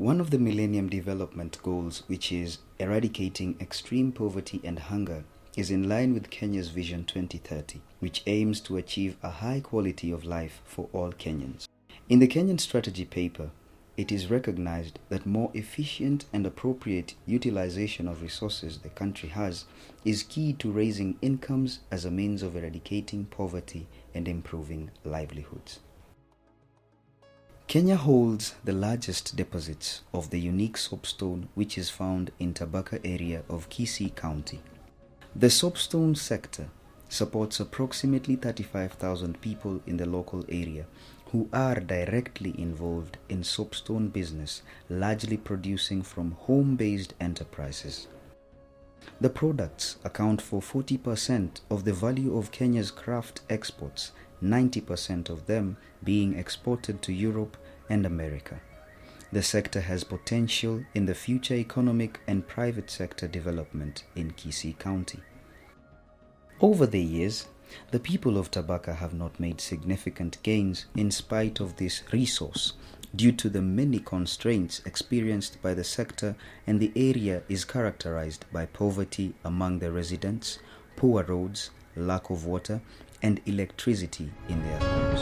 One of the Millennium Development Goals, which is eradicating extreme poverty and hunger, is in line with Kenya's Vision 2030, which aims to achieve a high quality of life for all Kenyans. In the Kenyan strategy paper, it is recognized that more efficient and appropriate utilization of resources the country has is key to raising incomes as a means of eradicating poverty and improving livelihoods. Kenya holds the largest deposits of the unique soapstone which is found in Tabaka area of Kisii County. The soapstone sector supports approximately 35,000 people in the local area who are directly involved in soapstone business, largely producing from home-based enterprises. The products account for 40% of the value of Kenya's craft exports, 90% of them being exported to Europe and America. The sector has potential in the future economic and private sector development in Kisii County. Over the years, the people of Tabaka have not made significant gains in spite of this resource due to the many constraints experienced by the sector, and the area is characterized by poverty among the residents, poor roads, lack of water, and electricity in their homes.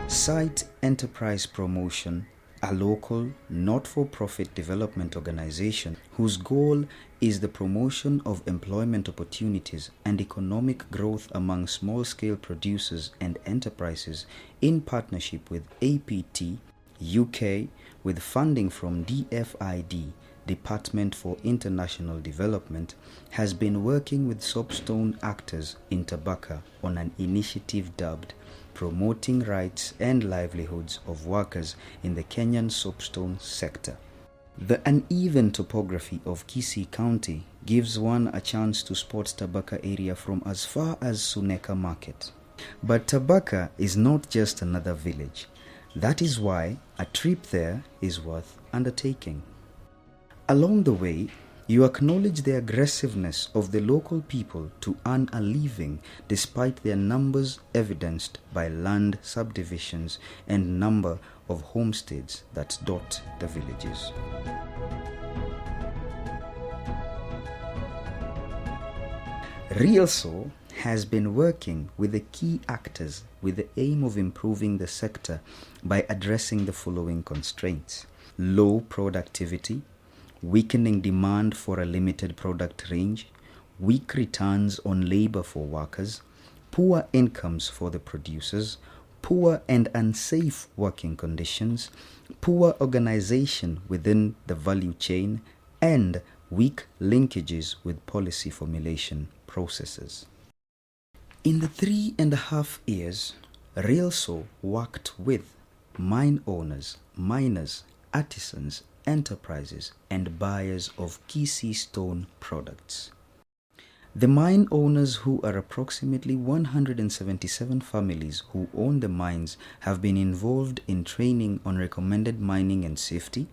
Site Enterprise Promotion, a local, not-for-profit development organization whose goal is the promotion of employment opportunities and economic growth among small-scale producers and enterprises in partnership with APT, UK, with funding from DFID, Department for International Development, has been working with soapstone actors in Tabaka on an initiative dubbed Promoting Rights and Livelihoods of Workers in the Kenyan Soapstone Sector. The uneven topography of Kisii County gives one a chance to spot Tabaka area from as far as Suneka Market. But Tabaka is not just another village. That is why a trip there is worth undertaking. Along the way, you acknowledge the aggressiveness of the local people to earn a living despite their numbers evidenced by land subdivisions and number of homesteads that dot the villages. RILSOW has been working with the key actors with the aim of improving the sector by addressing the following constraints: low productivity, weakening demand for a limited product range, weak returns on labor for workers, poor incomes for the producers, poor and unsafe working conditions, poor organization within the value chain, and weak linkages with policy formulation processes. In the 3.5 years, RILSOW worked with mine owners, miners, artisans, enterprises, and buyers of Kisii stone products. The mine owners, who are approximately 177 families who own the mines, have been involved in training on recommended mining and safety,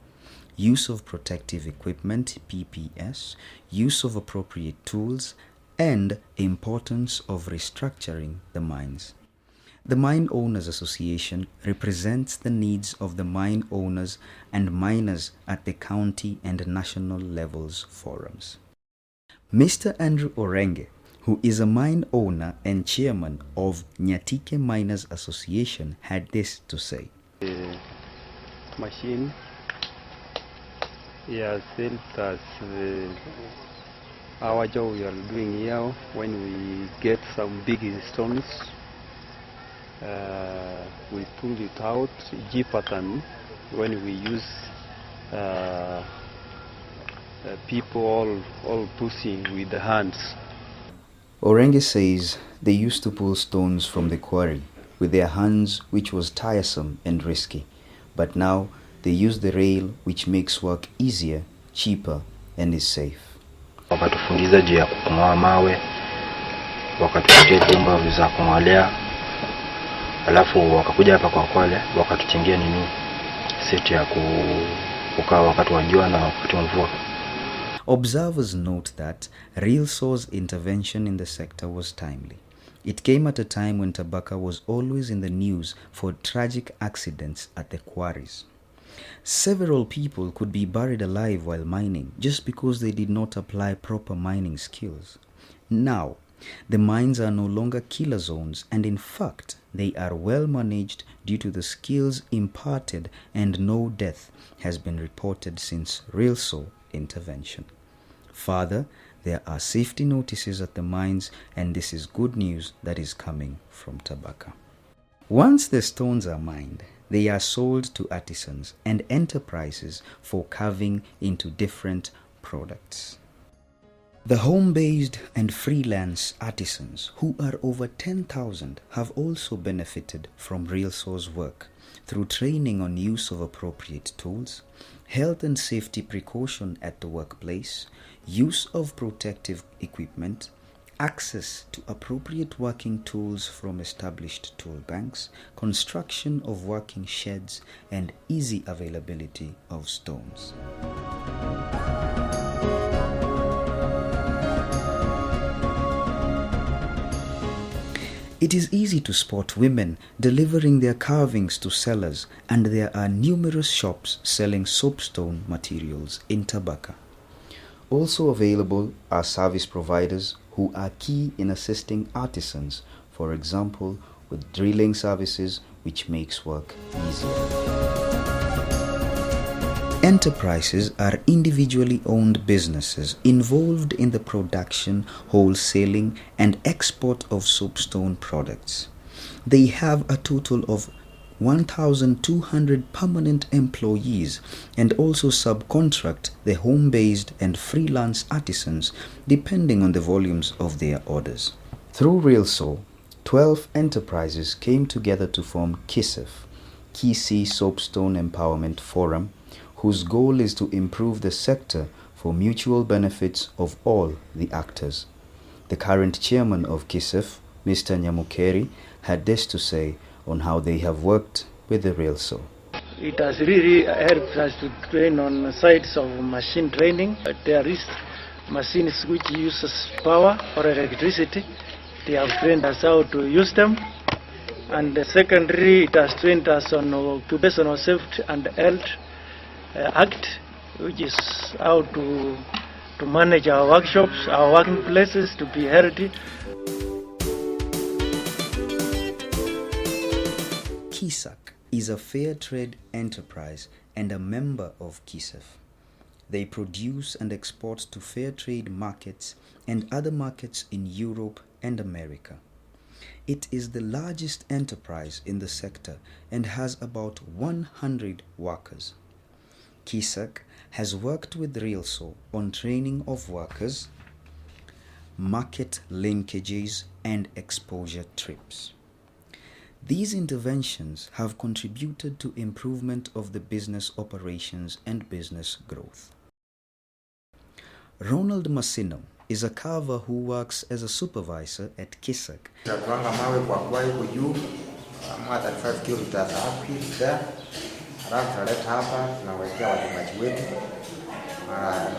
use of protective equipment (PPS), use of appropriate tools, and importance of restructuring the mines. The Mine Owners Association represents the needs of the mine owners and miners at the county and national levels forums. Mr. Andrew Orenge, who is a mine owner and chairman of Nyatike Miners Association, had this to say. The machine helped us our job we are doing here. When we get some big stones, we pull it out cheaper than when we use people all pushing with the hands. Orenge says they used to pull stones from the quarry with their hands, which was tiresome and risky, but now they use the rail, which makes work easier, cheaper, and is safe. Wakatufundiza juu ya kung'oa mawe, wakatupatia vyombo vya kung'olea, alafu wakakuja hapa kwa Kwale wakatuchengia seti ya kukaa wakati wa jua na wakati wa mvua. Observers note that RILSOW's intervention in the sector was timely, It came at a time when tobacco was always in the news for tragic accidents at the quarries. Several people could be buried alive while mining just because they did not apply proper mining skills. Now, the mines are no longer killer zones, and in fact, they are well managed due to the skills imparted, and no death has been reported since RILSOW intervention. Further, there are safety notices at the mines, and this is good news that is coming from tobacco. Once the stones are mined, they are sold to artisans and enterprises for carving into different products. The home-based and freelance artisans, who are over 10,000, have also benefited from RILSOW's work through training on use of appropriate tools, health and safety precaution at the workplace, use of protective equipment, access to appropriate working tools from established tool banks, construction of working sheds, and easy availability of stones. It is easy to spot women delivering their carvings to sellers, and there are numerous shops selling soapstone materials in Tabaka. Also available are service providers who are key in assisting artisans, for example, with drilling services, which makes work easier. Enterprises are individually owned businesses involved in the production, wholesaling, and export of soapstone products. They have a total of 1,200 permanent employees and also subcontract the home-based and freelance artisans depending on the volumes of their orders. Through RILSOW, 12 enterprises came together to form Kisii Soapstone Empowerment Forum, whose goal is to improve the sector for mutual benefits of all the actors. The current chairman of Kisii, Mr. Nyamukeri, had this to say on how they have worked with the RILSOW. It has really helped us to train on sides of machine training. There is machines which uses power or electricity. They have trained us how to use them. And secondly, it has trained us on occupational safety and health act, which is how to manage our workshops, our working places, to be healthy. Kisii is a fair trade enterprise and a member of Kisii. They produce and export to fair trade markets and other markets in Europe and America. It is the largest enterprise in the sector and has about 100 workers. Kisii has worked with RILSOW on training of workers, market linkages, and exposure trips. These interventions have contributed to improvement of the business operations and business growth. Ronald Masino is a carver who works as a supervisor at Kisii. Alafu tunaleta hapa, tunawekea walimaji wetu,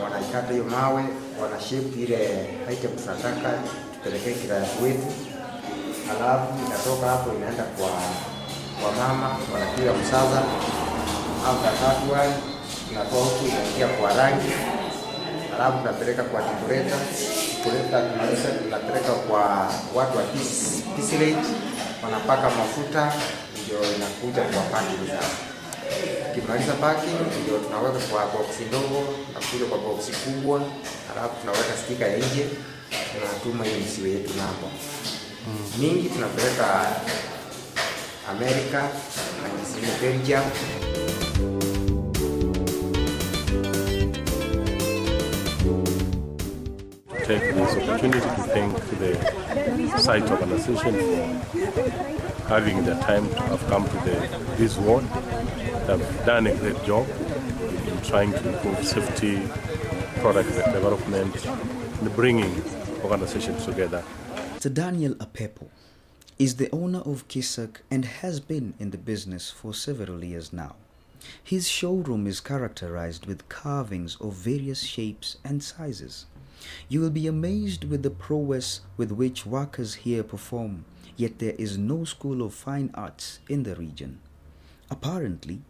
wanaikata hiyo mawe, wana shape ile item tunataka tupelekee client wetu. Alafu inatoka hapo inaenda kwa mama, wanapiga msaza au katatuai, inatoa huku inaingia kwa rangi. Alafu tunapeleka kwa decorator, tunaweza tunapeleka kwa watu wa Kisii, wanapaka mafuta, ndio inakuja kwa packing zao. Kimaliza packing ndio tunaweka kwa box ndogo na kuja kwa box kubwa, alafu tunaweka sticker ya nje, tunatuma ile msiwe yetu namba. Mingi tunapeleka America na Kisii Belgium. Take this opportunity to thank the site organization for having the time to have come to this ward. They have done a great job in trying to improve safety, product development, and bringing organizations together. Mr. Daniel Apepo is the owner of Kisii and has been in the business for several years now. His showroom is characterized with carvings of various shapes and sizes. You will be amazed with the prowess with which workers here perform, yet there is no school of fine arts in the region. Apparently,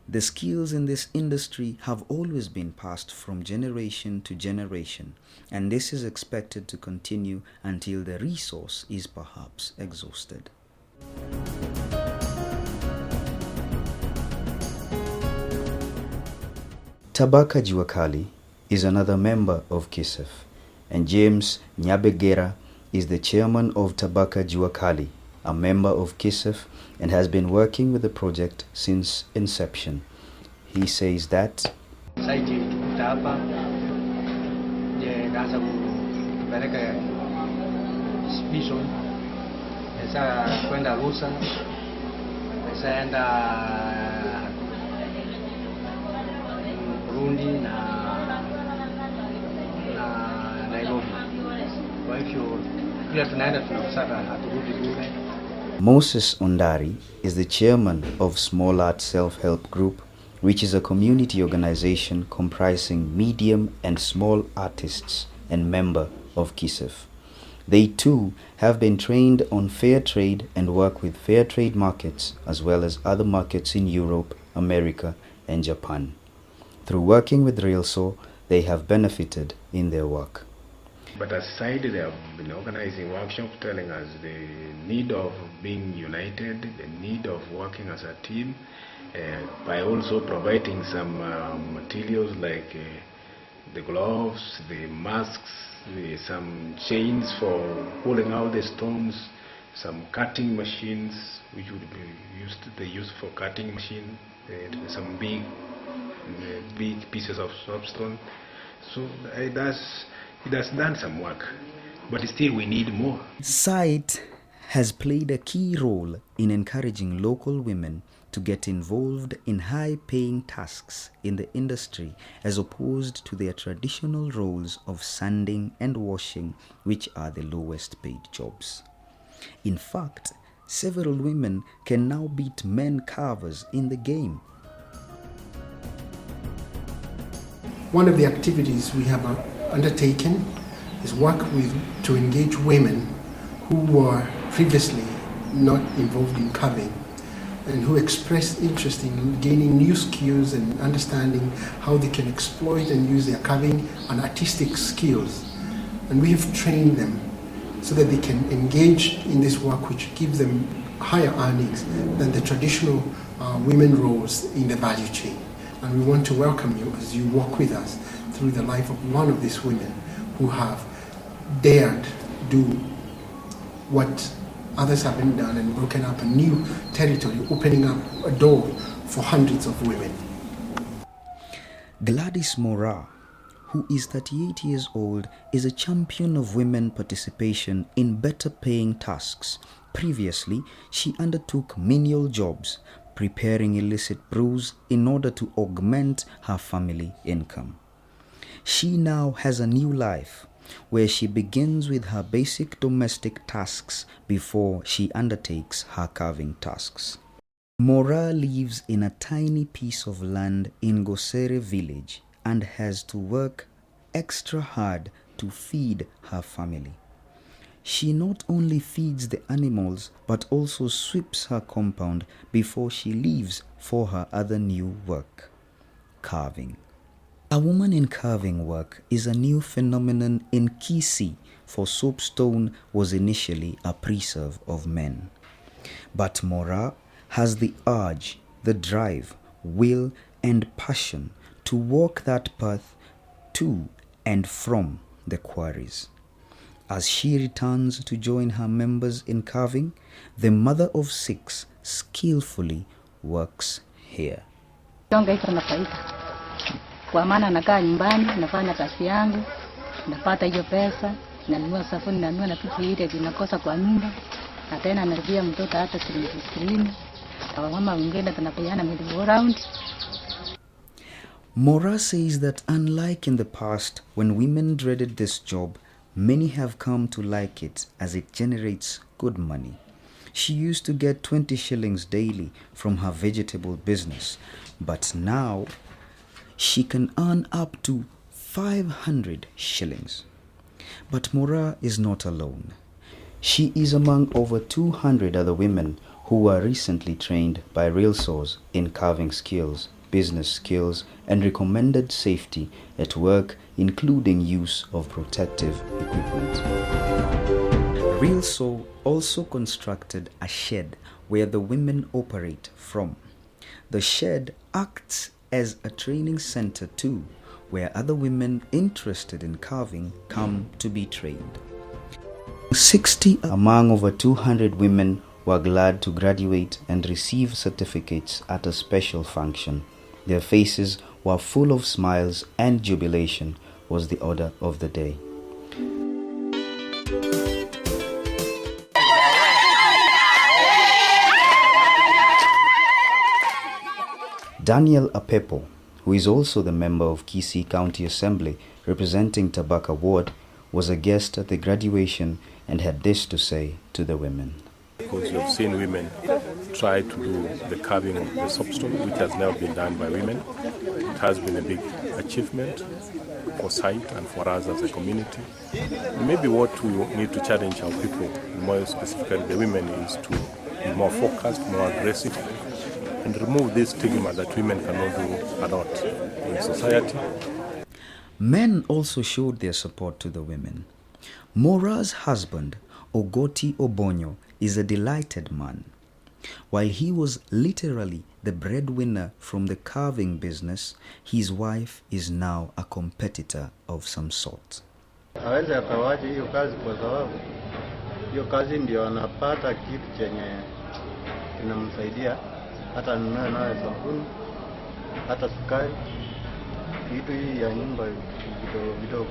the skills in this industry have always been passed from generation to generation, and this is expected to continue until the resource is perhaps exhausted. Tabaka Juakali is another member of Kisii, and James Nyabegera is the chairman of Tabaka Juakali, a member of Kisii, and has been working with the project since inception. He says that Moses Ondari is the chairman of Small Art Self-Help Group, which is a community organization comprising medium and small artists and member of Kisii. They too have been trained on fair trade and work with fair trade markets as well as other markets in Europe, America and Japan. Through working with RILSOW, they have benefited in their work. But aside, they have been organizing workshops telling us the need of being united, the need of working as a team, by also providing some materials like the gloves, the masks, some chains for pulling out the stones, some cutting machines which would be used for cutting machine, some big pieces of soapstone. So it has done some work, but still we need more. SITE has played a key role in encouraging local women to get involved in high-paying tasks in the industry as opposed to their traditional roles of sanding and washing, which are the lowest paid jobs. In fact, several women can now beat men carvers in the game. One of the activities we have undertaken is work to engage women who were previously not involved in carving and who expressed interest in gaining new skills and understanding how they can exploit and use their carving and artistic skills. And we have trained them so that they can engage in this work, which gives them higher earnings than the traditional women roles in the value chain. And we want to welcome you as you walk with us through the life of one of these women who have dared do what others haven't done and broken up a new territory, opening up a door for hundreds of women. Gladys Mora, who is 38 years old, is a champion of women participation in better paying tasks. Previously, she undertook menial jobs, preparing illicit brews in order to augment her family income. She now has a new life, where she begins with her basic domestic tasks before she undertakes her carving tasks. Mora lives in a tiny piece of land in Gosere village and has to work extra hard to feed her family. She not only feeds the animals but also sweeps her compound before she leaves for her other new work, carving. A woman in carving work is a new phenomenon in Kisii, for soapstone was initially a preserve of men. But Mora has the urge, the drive, will and passion to walk that path to and from the quarries. As she returns to join her members in carving, the mother of 6 skillfully works here. Kwa maana nakaa nyumbani, nafanya kazi yangu, napata hiyo pesa, nanunua sabuni, nanunua na vitu ile vinakosa kwa nyumba, na tena naribia mtoto hata shilingi 20, na mama wengine tunapeana middle round. Mora says that unlike in the past when women dreaded this job, many have come to like it as it generates good money. She used to get 20 shillings daily from her vegetable business, but now she can earn up to 500 shillings. But Mora is not alone. She is among over 200 other women who were recently trained by RILSOW in carving skills, business skills, and recommended safety at work, including use of protective equipment. RILSOW also constructed a shed where the women operate from. The shed acts as a training center too, where other women interested in carving come to be trained. 60 among over 200 women were glad to graduate and receive certificates at a special function. Their faces were full of smiles, and jubilation was the order of the day. Daniel Apepo, who is also the member of Kisii County Assembly representing Tabaka Ward, was a guest at the graduation and had this to say to the women. Because you've seen women try to do the carving of the soapstone, which has never been done by women. It has been a big achievement for site and for us as a community. Maybe what we need to challenge our people, more specifically the women, is to be more focused, more aggressive, and remove this stigma that women cannot do a lot in society. Men also showed their support to the women. Mora's husband, Ogoti Obonyo, is a delighted man. While he was literally the breadwinner from the carving business, his wife is now a competitor of some sort. Hawezi akawacha hiyo kazi kwa sababu hiyo kazi ndio anapata kitu chenye kinamsaidia, hata nunue nayo sabuni, hata sukari, kitu hii ya nyumba vidogo.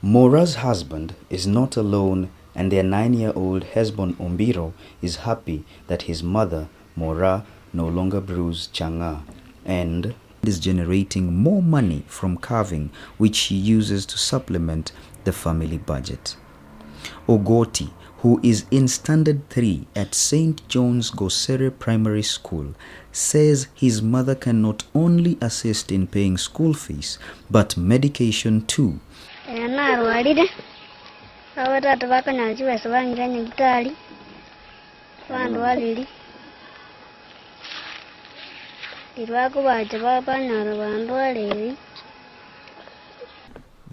Mora's husband is not alone, and their 9-year-old Hesbon Ombiro is happy that his mother, Mora, no longer brews changa and is generating more money from carving, which she uses to supplement the family budget. Ogoti, who is in Standard 3 at St. John's Gosere Primary School, says his mother can not only assist in paying school fees, but medication too.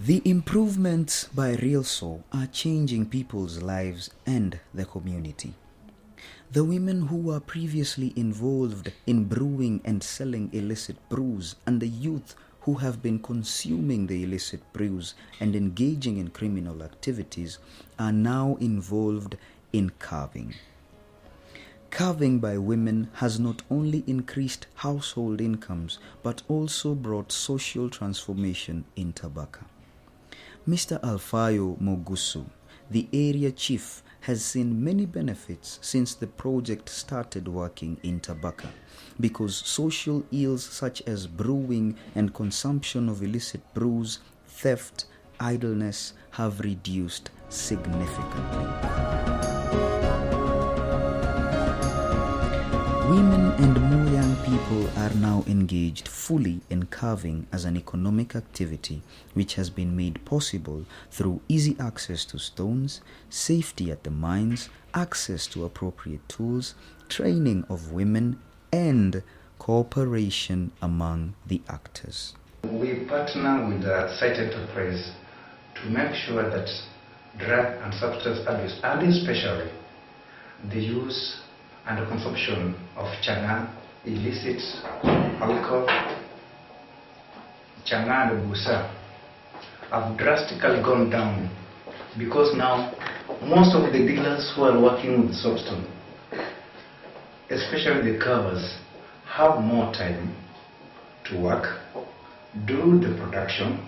The improvements by RILSOW are changing people's lives and the community. The women who were previously involved in brewing and selling illicit brews, and the youth who have been consuming the illicit brews and engaging in criminal activities, are now involved in carving. Carving by women has not only increased household incomes, but also brought social transformation in Tabaka. Mr. Alfayo Mogusu, the area chief, has seen many benefits since the project started working in Tabaka, because social ills such as brewing and consumption of illicit brews, theft, idleness have reduced significantly. Women and more young people are now engaged fully in carving as an economic activity, which has been made possible through easy access to stones, safety at the mines, access to appropriate tools, training of women, and cooperation among the actors. We partner with the site enterprise to make sure that drug and substance abuse, and especially the use and the consumption of changa, illicit alcohol, changa and busa, have drastically gone down, because now most of the dealers who are working with soapstone, especially the carvers, have more time to work, do the production,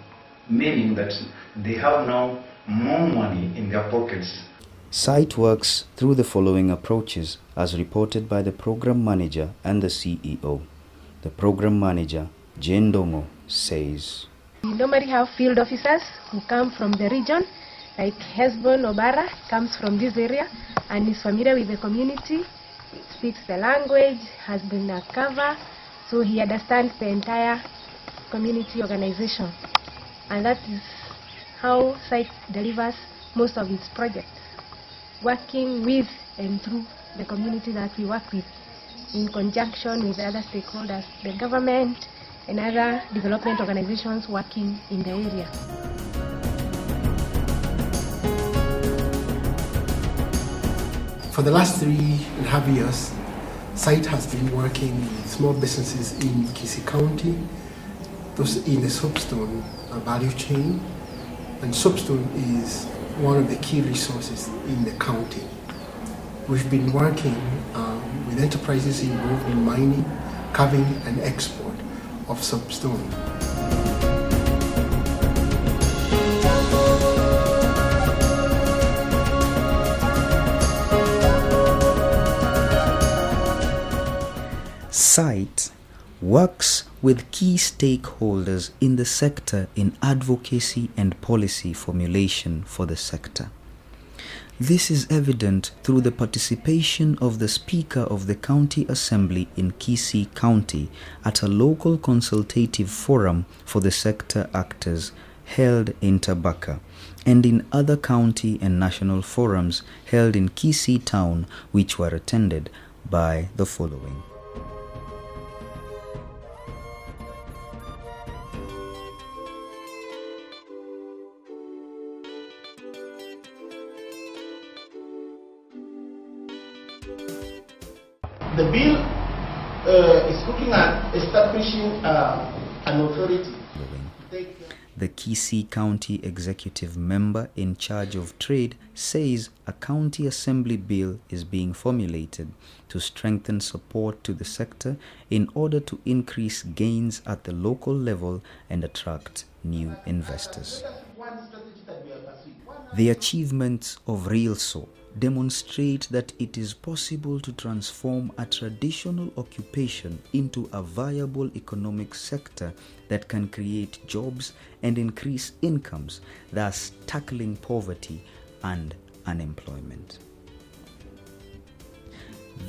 meaning that they have now more money in their pockets. Site works through the following approaches, as reported by the program manager and the CEO. The program manager, Jane Dongo, says, We normally have field officers who come from the region, like Hesbon Obara comes from this area and is familiar with the community, speaks the language, has been a cover, so he understands the entire community organization. And that is how site delivers most of its projects, working with and through the community that we work with, in conjunction with other stakeholders, the government and other development organizations working in the area. For the last 3.5 years, site has been working with small businesses in Kisii County, those in the soapstone value chain, and soapstone is one of the key resources in the county. We've been working with enterprises involved in mining, carving and export of soapstone. Site works with key stakeholders in the sector in advocacy and policy formulation for the sector. This is evident through the participation of the Speaker of the County Assembly in Kisii County at a local consultative forum for the sector actors held in Tabaka, and in other county and national forums held in Kisii town, which were attended by the following. The bill is looking at establishing an authority. The Kisii County Executive Member in charge of trade says a county assembly bill is being formulated to strengthen support to the sector in order to increase gains at the local level and attract new investors. The achievements of RILSOW demonstrate that it is possible to transform a traditional occupation into a viable economic sector that can create jobs and increase incomes, thus tackling poverty and unemployment.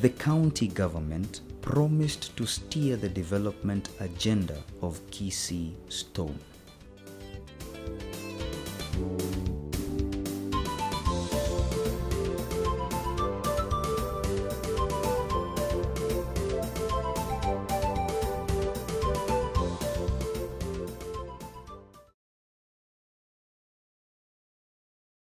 The county government promised to steer the development agenda of Kisii Stone.